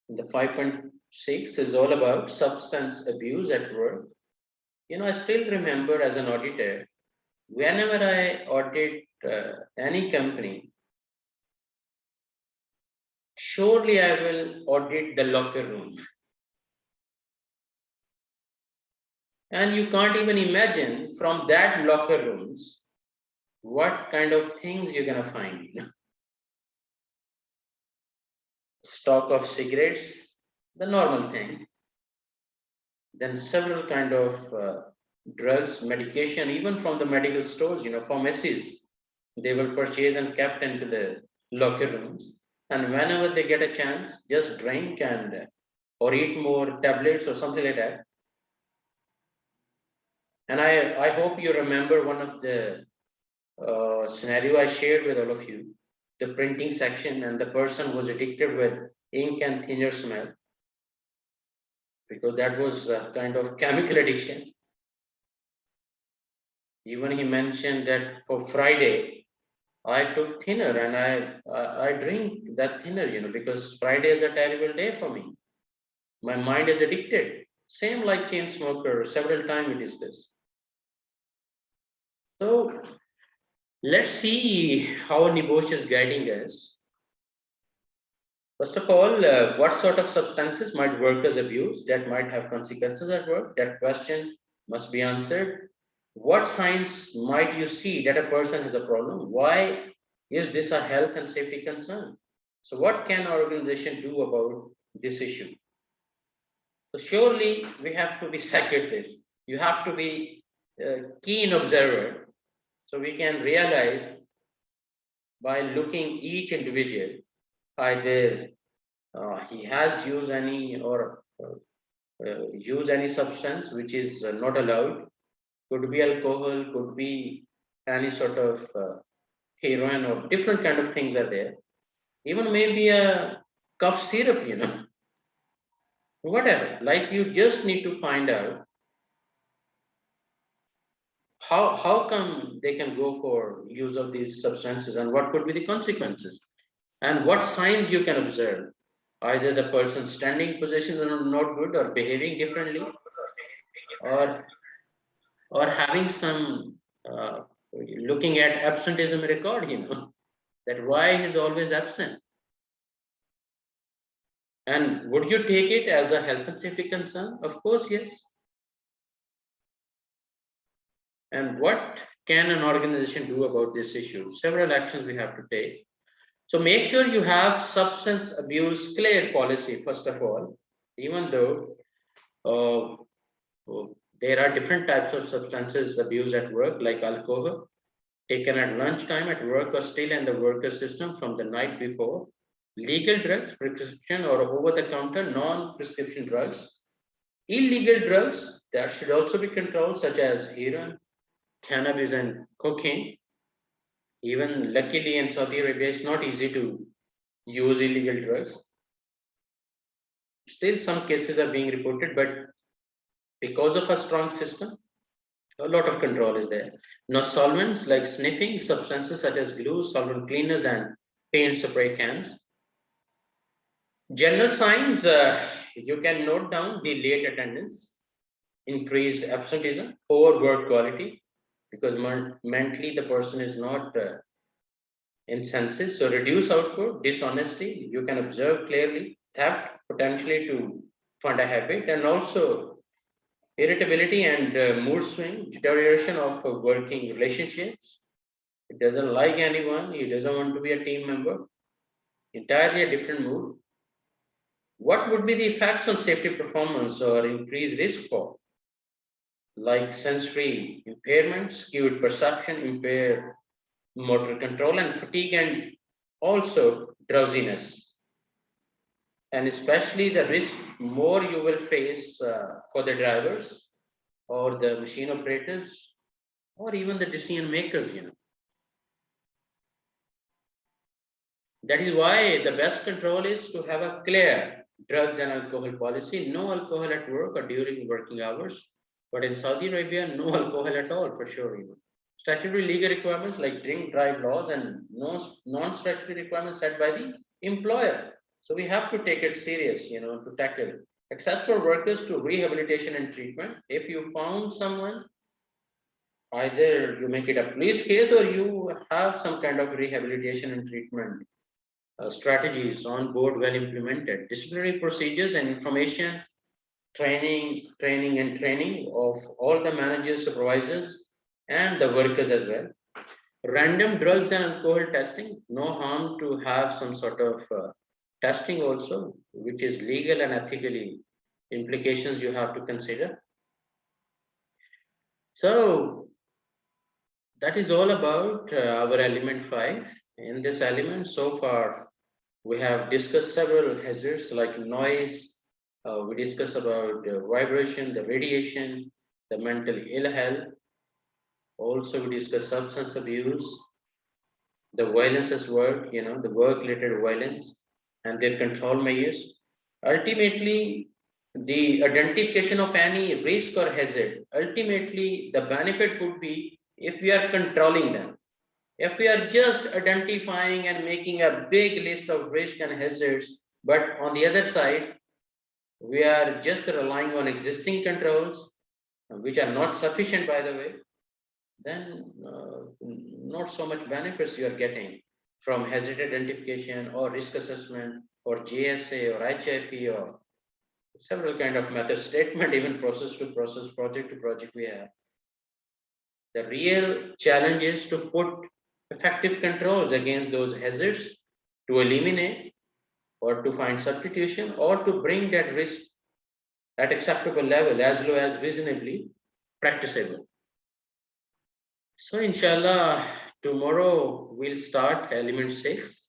The 5.6 is all about substance abuse at work. I still remember as an auditor, whenever I audit any company, surely I will audit the locker room. And you can't even imagine from that locker rooms what kind of things you're going to find. Stock of cigarettes, the normal thing. Then several kind of drugs, medication, even from the medical stores, pharmacies, they will purchase and kept into the locker rooms. And whenever they get a chance, just drink and or eat more tablets or something like that. And I hope you remember one of the scenario I shared with all of you, the printing section, and the person was addicted with ink and thinner smell, because that was a kind of chemical addiction. Even he mentioned that for Friday, I took thinner and I drink that thinner, because Friday is a terrible day for me. My mind is addicted. Same like chain smoker, several times we discussed. So let's see how NEBOSH is guiding us. First of all, what sort of substances might workers abuse that might have consequences at work? That question must be answered. What signs might you see that a person has a problem? Why is this a health and safety concern? So what can our organization do about this issue? So surely we have to be psychiatrists. You have to be a keen observer, so we can realize by looking each individual, either he has used any or use any substance which is not allowed. Could be alcohol, could be any sort of heroin or different kind of things are there. Even maybe a cough syrup, whatever. Like, you just need to find out how come they can go for use of these substances and what could be the consequences, and what signs you can observe. Either the person's standing positions are not good or behaving differently, or having some looking at absenteeism record, that why he's always absent. And would you take it as a health and safety concern? Of course, yes. And what can an organization do about this issue? Several actions we have to take. So make sure you have substance abuse clear policy, first of all, even though there are different types of substances abuse at work, like alcohol, taken at lunchtime at work or still in the worker system from the night before, legal drugs, prescription or over-the-counter non-prescription drugs, illegal drugs that should also be controlled, such as heroin, cannabis, and cocaine. Even luckily in Saudi Arabia, it's not easy to use illegal drugs. Still, some cases are being reported, but because of a strong system, a lot of control is there. Now, solvents like sniffing substances such as glue, solvent cleaners, and paint spray cans. General signs, you can note down the late attendance, increased absenteeism, poor work quality, because mentally the person is not in senses. So reduce output, dishonesty, you can observe clearly, theft, potentially to fund a habit, and also irritability and mood swing, deterioration of working relationships. He doesn't like anyone, he doesn't want to be a team member, entirely a different mood. What would be the effects on safety performance or increased risk for? Like sensory impairment, skewed perception, impaired motor control, and fatigue, and also drowsiness. And especially the risk more you will face for the drivers or the machine operators or even the decision makers. That is why the best control is to have a clear drugs and alcohol policy. No alcohol at work or during working hours. But in Saudi Arabia, no alcohol at all, for sure. Statutory legal requirements like drink drive laws and non-statutory requirements set by the employer. So we have to take it serious, to tackle. Access for workers to rehabilitation and treatment. If you found someone, either you make it a police case or you have some kind of rehabilitation and treatment strategies on board well implemented. Disciplinary procedures and information training of all the managers, supervisors, and the workers as well. Random drugs and alcohol testing, no harm to have some sort of testing also, which is legal and ethically implications you have to consider. So that is all about our element 5. In this element, so far, we have discussed several hazards like noise. We discussed about vibration, the radiation, the mental ill health. Also, we discussed substance abuse, the violence at work, the work-related violence and their control measures. Ultimately, the identification of any risk or hazard, ultimately the benefit would be if we are controlling them. If we are just identifying and making a big list of risk and hazards, but on the other side, we are just relying on existing controls, which are not sufficient, by the way, then not so much benefits you are getting from hazard identification or risk assessment or JSA or HIP or several kind of method statement, even process to process, project to project we have. The real challenge is to put effective controls against those hazards, to eliminate or to find substitution or to bring that risk at acceptable level as low as reasonably practicable. So inshallah, tomorrow we'll start element 6.